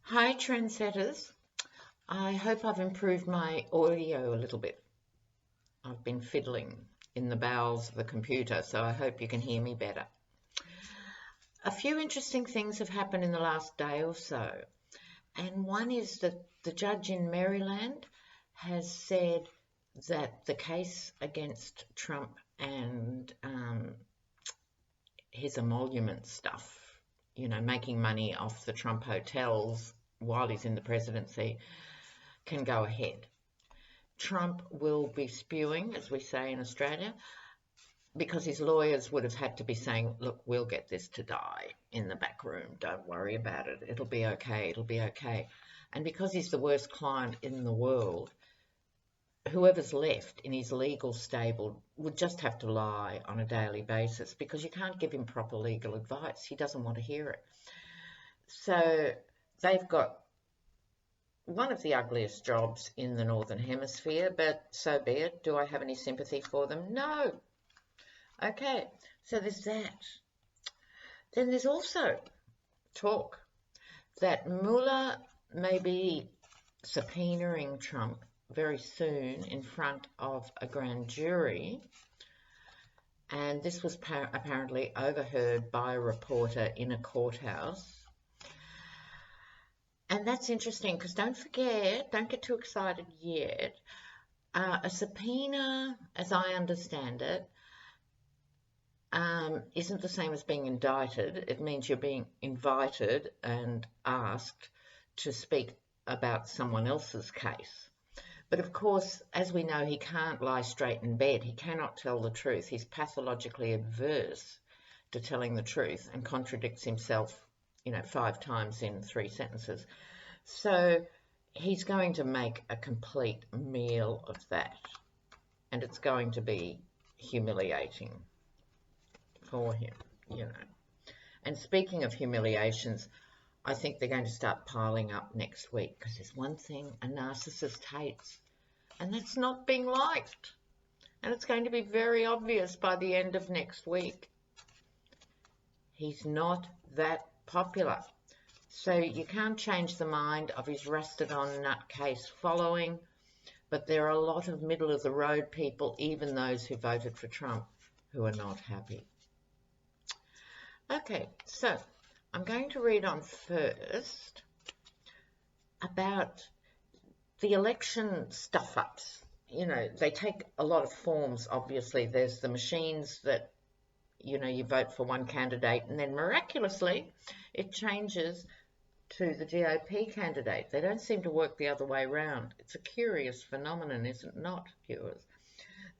Hi, trendsetters. I hope I've improved my audio a little bit. I've been fiddling in the bowels of the computer, so I hope you can hear me better. A few interesting things have happened in the last day or so, and one is that the judge in Maryland has said that the case against Trump and his emolument stuff, making money off the Trump hotels while he's in the presidency, can go ahead. Trump will be spewing, as we say in Australia, because his lawyers would have had to be saying, look, we'll get this to die in the back room. Don't worry about it. It'll be okay. It'll be okay. And because he's the worst client in the world, whoever's left in his legal stable would just have to lie on a daily basis because you can't give him proper legal advice. He doesn't want to hear it. So they've got one of the ugliest jobs in the Northern Hemisphere, but so be it. Do I have any sympathy for them? No. Okay, so there's that. Then there's also talk that Mueller may be subpoenaing Trump very soon in front of a grand jury, and this was apparently overheard by a reporter in a courthouse. And that's interesting because don't forget, don't get too excited yet. A subpoena, as I understand it, isn't the same as being indicted. It means you're being invited and asked to speak about someone else's case. But of course, as we know, he can't lie straight in bed. He cannot tell the truth. He's pathologically adverse to telling the truth and contradicts himself 5 times in 3 sentences. So he's going to make a complete meal of that, and it's going to be humiliating for him, And speaking of humiliations, I think they're going to start piling up next week because there's one thing a narcissist hates, and that's not being liked. And it's going to be very obvious by the end of next week. He's not that popular. So you can't change the mind of his rusted-on nutcase following, but there are a lot of middle-of-the-road people, even those who voted for Trump, who are not happy. Okay, so I'm going to read on first about the election stuff-ups. They take a lot of forms, obviously. There's the machines that you vote for one candidate and then miraculously it changes to the GOP candidate. They don't seem to work the other way around. It's a curious phenomenon, is it not, viewers?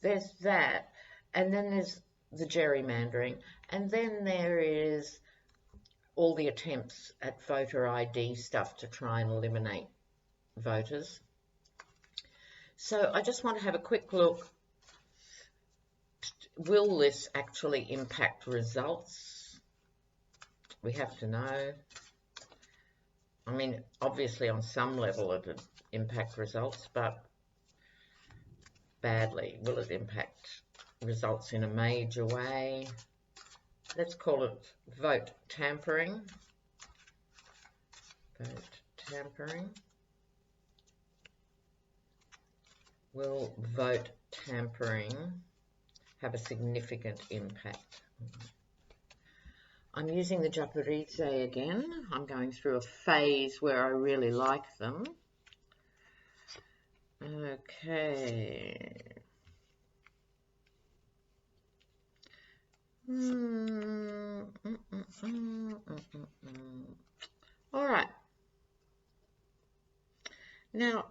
There's that, and then there's the gerrymandering, and then there is all the attempts at voter ID stuff to try and eliminate voters. So I just want to have a quick look. Will this actually impact results? We have to know. I mean, obviously on some level it would impact results, but badly. Will it impact results in a major way? Let's call it vote tampering. Vote tampering. Will vote tampering have a significant impact? I'm using the Japanese again. I'm going through a phase where I really like them. Okay. All right. Now,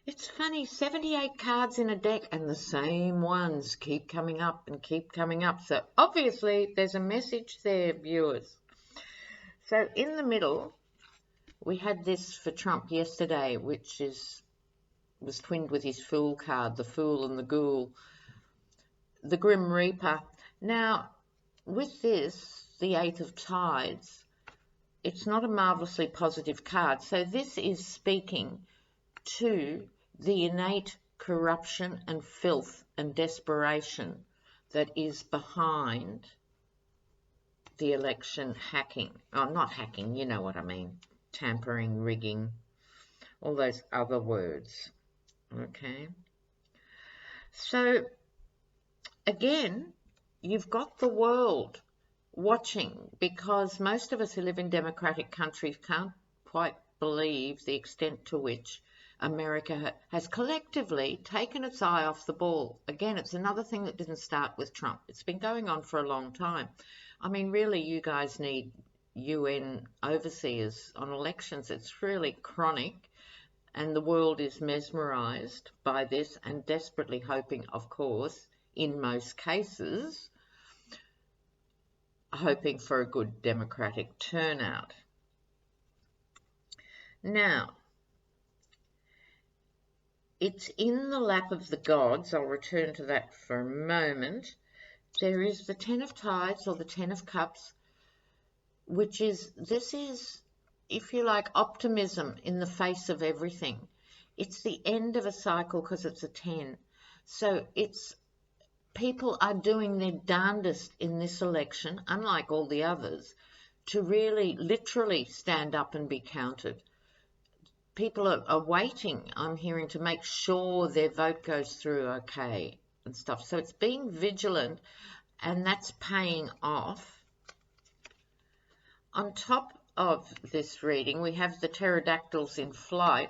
it's funny, 78 cards in a deck and the same ones keep coming up and keep coming up. So obviously there's a message there, viewers. So in the middle, we had this for Trump yesterday, which was twinned with his Fool card, the Fool and the Ghoul, the Grim Reaper. Now, with this, the 8 of Tides, it's not a marvellously positive card. So this is speaking to the innate corruption and filth and desperation that is behind the election hacking. Oh, not hacking, you know what I mean. Tampering, rigging, all those other words. Okay. So, again, you've got the world watching, because most of us who live in democratic countries can't quite believe the extent to which America has collectively taken its eye off the ball. Again, it's another thing that didn't start with Trump. It's been going on for a long time. I mean, really, you guys need UN overseers on elections. It's really chronic, and the world is mesmerised by this and desperately hoping, of course, in most cases, hoping for a good democratic turnout. Now, it's in the lap of the gods. I'll return to that for a moment. There is the Ten of Tides, or the Ten of Cups, which is, this is, if you like, optimism in the face of everything. It's the end of a cycle because it's a 10. So it's, people are doing their darndest in this election, unlike all the others, to really literally stand up and be counted. People are waiting, I'm hearing, to make sure their vote goes through okay and stuff. So it's being vigilant, and that's paying off. On top of this reading, we have the pterodactyls in flight,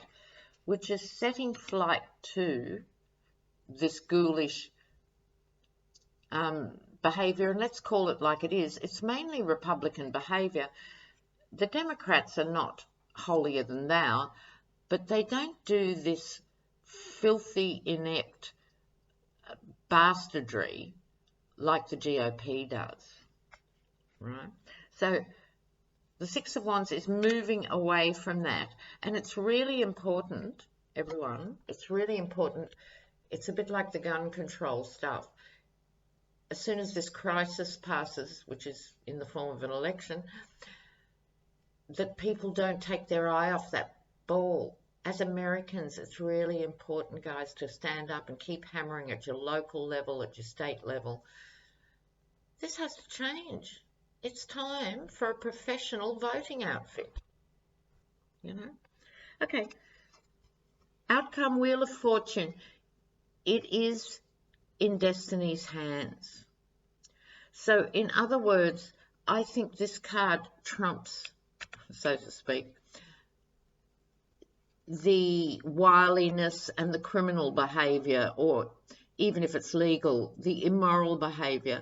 which is setting flight to this ghoulish behaviour, and let's call it like it is. It's mainly Republican behaviour. The Democrats are not holier than thou, but they don't do this filthy, inept bastardry like the GOP does, right? So the Six of Wands is moving away from that, and it's really important, everyone, it's really important. It's a bit like the gun control stuff. As soon as this crisis passes, which is in the form of an election, that people don't take their eye off that ball. As Americans, it's really important, guys, to stand up and keep hammering at your local level, at your state level. This has to change. It's time for a professional voting outfit, you know? Okay. Outcome, Wheel of Fortune. It is in destiny's hands. So, in other words, I think this card trumps, so to speak, the wiliness and the criminal behaviour, or even if it's legal, the immoral behaviour.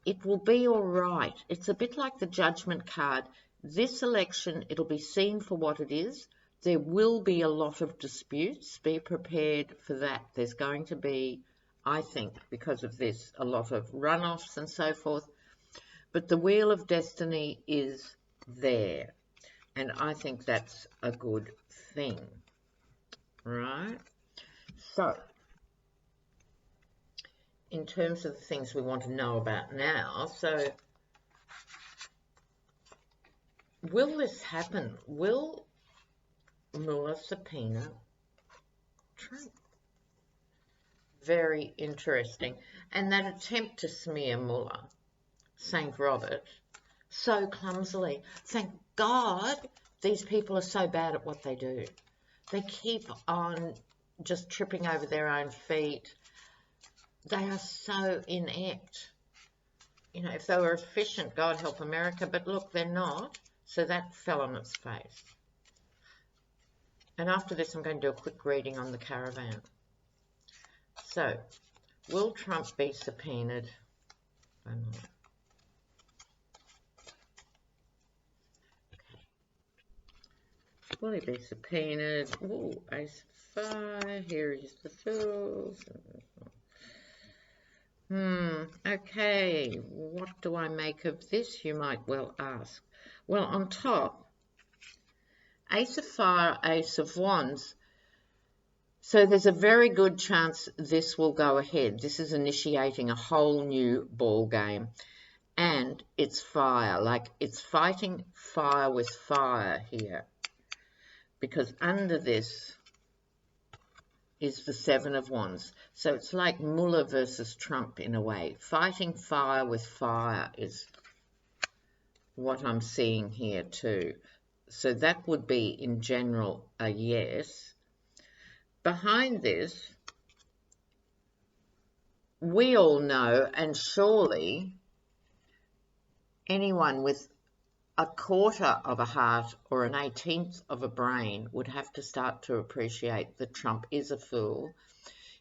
It will be all right. It's a bit like the Judgment card. This election, it'll be seen for what it is. There will be a lot of disputes. Be prepared for that. There's going to be, I think, because of this, a lot of runoffs and so forth. But the Wheel of Destiny is there. And I think that's a good thing, right? So, in terms of the things we want to know about now, so will this happen? Will Mueller subpoena Trump? Very interesting. And that attempt to smear Mueller, St. Robert, so clumsily. Thank God these people are so bad at what they do. They keep on just tripping over their own feet. They are so inept. You know, if they were efficient, God help America, but look, they're not. So that fell on its face. And after this, I'm going to do a quick reading on the Caravan. So, will Trump be subpoenaed? Will he be subpoenaed? Ooh, Ace of Fire. Here is the Fools. Okay. What do I make of this, you might well ask? Well, on top, Ace of Fire, Ace of Wands. So there's a very good chance this will go ahead. This is initiating a whole new ball game. And it's fire. Like, it's fighting fire with fire here. Because under this is the Seven of Wands. So it's like Mueller versus Trump in a way. Fighting fire with fire is what I'm seeing here too. So that would be, in general, a yes. Behind this, we all know, and surely anyone with a quarter of a heart or an 18th of a brain would have to start to appreciate that Trump is a fool.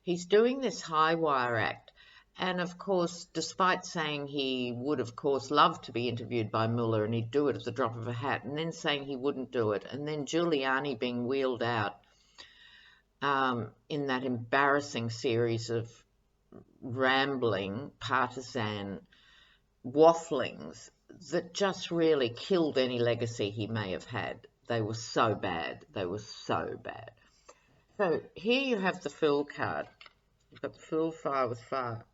He's doing this high wire act. And of course, despite saying he would, of course, love to be interviewed by Mueller and he'd do it at the drop of a hat, and then saying he wouldn't do it, and then Giuliani being wheeled out in that embarrassing series of rambling, partisan wafflings that just really killed any legacy he may have had. They were so bad. They were so bad. So here you have the Fool card. You've got the Fool, Fire with Fire.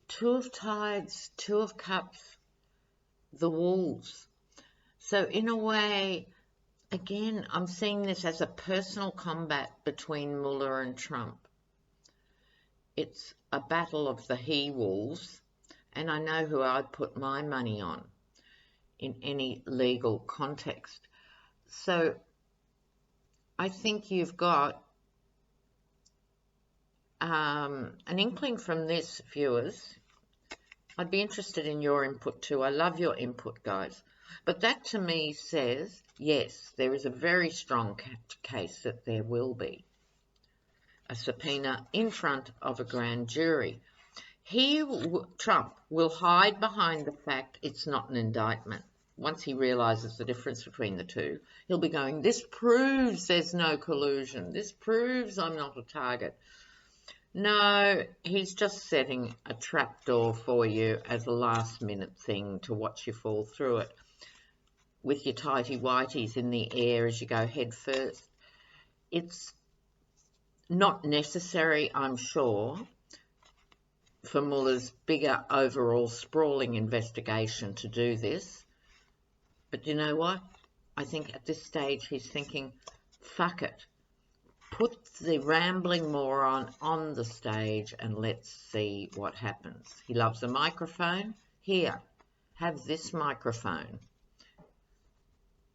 Two of Tides, Two of Cups, the Wolves. So in a way, again, I'm seeing this as a personal combat between Mueller and Trump. It's a battle of the he-wolves, and I know who I'd put my money on in any legal context. So I think you've got an inkling from this, viewers. I'd be interested in your input too. I love your input, guys. But that to me says, yes, there is a very strong case that there will be a subpoena in front of a grand jury. Trump will hide behind the fact it's not an indictment. Once he realises the difference between the two, he'll be going, this proves there's no collusion. This proves I'm not a target. No, he's just setting a trapdoor for you as a last-minute thing to watch you fall through it with your tighty-whities in the air as you go head first. It's not necessary, I'm sure, for Mueller's bigger overall sprawling investigation to do this. But you know what? I think at this stage he's thinking, fuck it. Put the rambling moron on the stage and let's see what happens. He loves a microphone. Here, have this microphone.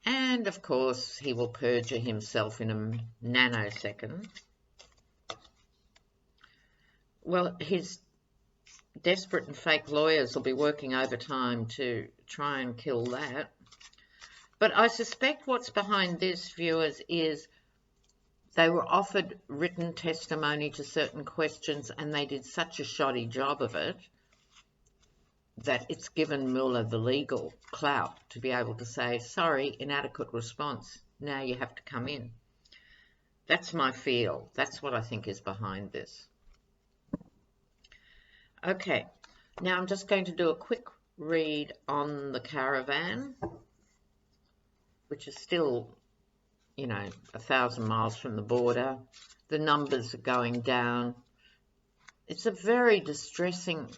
And of course, he will perjure himself in a nanosecond. Well, his desperate and fake lawyers will be working overtime to try and kill that. But I suspect what's behind this, viewers, is they were offered written testimony to certain questions and they did such a shoddy job of it that it's given Mueller the legal clout to be able to say, sorry, inadequate response, now you have to come in. That's my feel. That's what I think is behind this. Okay, now I'm just going to do a quick read on the Caravan, which is still, you know, 1,000 miles from the border. The numbers are going down. It's a very distressing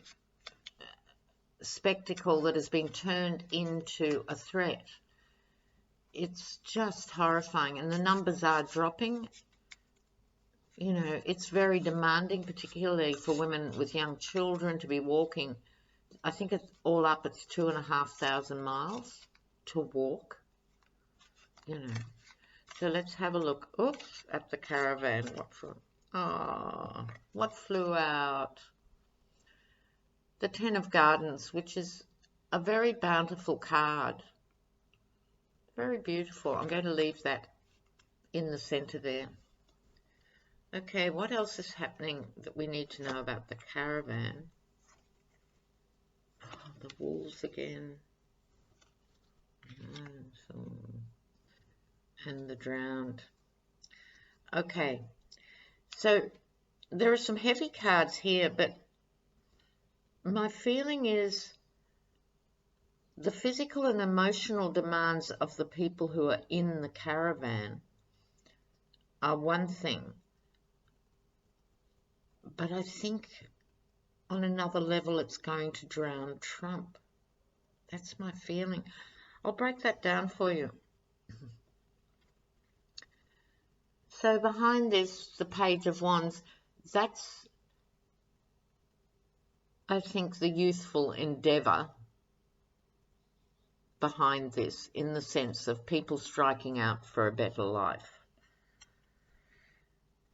spectacle that has been turned into a threat. It's just horrifying, and the numbers are dropping. You know, it's very demanding, particularly for women with young children, to be walking. I think it's all up, it's 2,500 miles to walk, you know. So let's have a look, oops, at the Caravan. What flew out? The Ten of Gardens, which is a very bountiful card. Very beautiful. I'm going to leave that in the centre there. Okay, what else is happening that we need to know about the Caravan? Oh, the wolves again. And the drowned. Okay, so there are some heavy cards here, but my feeling is the physical and emotional demands of the people who are in the Caravan are one thing. But I think on another level it's going to drown Trump. That's my feeling. I'll break that down for you. So behind this, the Page of Wands, that's, I think, the youthful endeavour behind this in the sense of people striking out for a better life.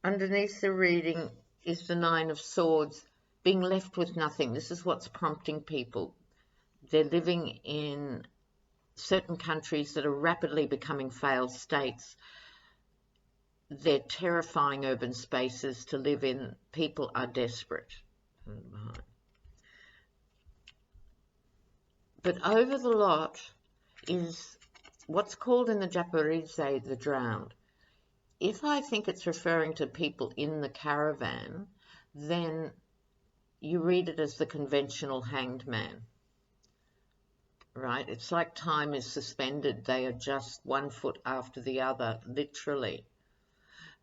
Underneath the reading is the Nine of Swords, being left with nothing. This is what's prompting people. They're living in certain countries that are rapidly becoming failed states. They're terrifying urban spaces to live in. People are desperate. But over the lot is what's called in the Japanese the drowned. If I think it's referring to people in the caravan, then you read it as the conventional hanged man, right? It's like time is suspended. They are just one foot after the other, literally.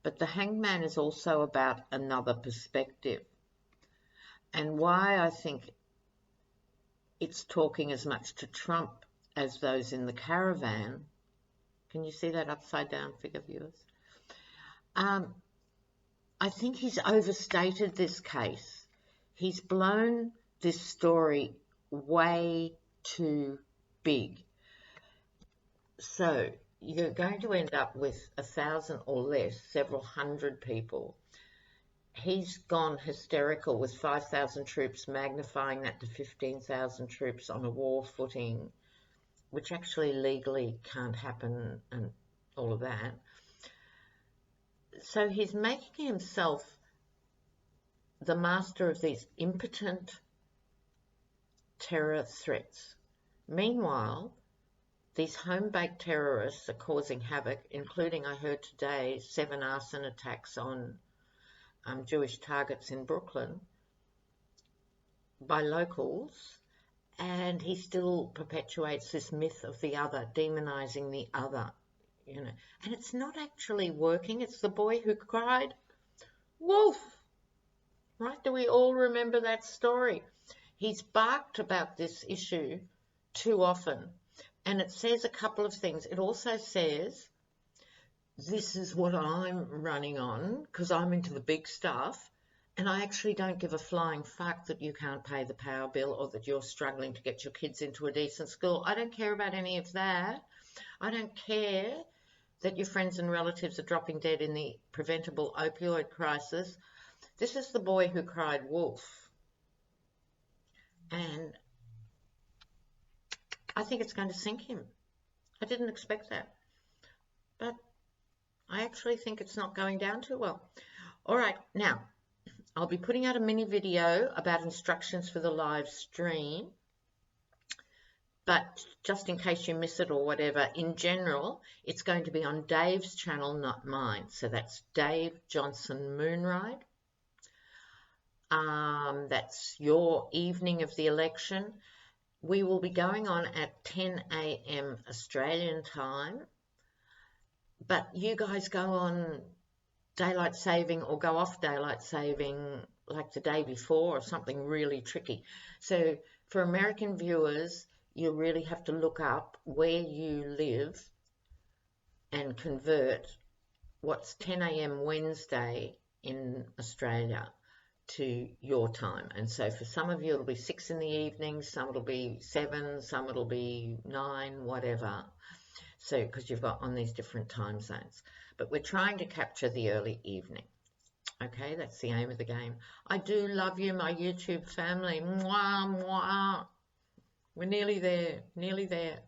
But the hanged man is also about another perspective. And why I think it's talking as much to Trump as those in the caravan. Can you see that upside down figure, viewers? I think he's overstated this case. He's blown this story way too big. So you're going to end up with 1,000 or less, several hundred people. He's gone hysterical with 5,000 troops, magnifying that to 15,000 troops on a war footing, which actually legally can't happen, and all of that. So he's making himself the master of these impotent terror threats. Meanwhile, these home-baked terrorists are causing havoc, including, I heard today, 7 arson attacks on Jewish targets in Brooklyn by locals, and he still perpetuates this myth of the other, demonizing the other, you know. And it's not actually working. It's the boy who cried wolf, right? Do we all remember that story? He's barked about this issue too often, and it says a couple of things. It also says, this is what I'm running on because I'm into the big stuff, and I actually don't give a flying fuck that you can't pay the power bill or that you're struggling to get your kids into a decent school. I don't care about any of that. I don't care that your friends and relatives are dropping dead in the preventable opioid crisis. This is the boy who cried wolf. And I think it's going to sink him. I didn't expect that. But I actually think it's not going down too well. All right, now, I'll be putting out a mini video about instructions for the live stream. But just in case you miss it or whatever, in general, it's going to be on Dave's channel, not mine. So that's Dave Johnson MOONRIDE. That's your evening of the election. We will be going on at 10 a.m. Australian time. But you guys go on daylight saving or go off daylight saving like the day before or something really tricky. So for American viewers, you really have to look up where you live and convert what's 10 a.m. Wednesday in Australia to your time. And so for some of you, it'll be 6 in the evening, some it'll be 7, some it'll be 9, whatever. So, because you've got on these different time zones. But we're trying to capture the early evening. Okay, that's the aim of the game. I do love you, my YouTube family. Mwah, mwah. We're nearly there, nearly there.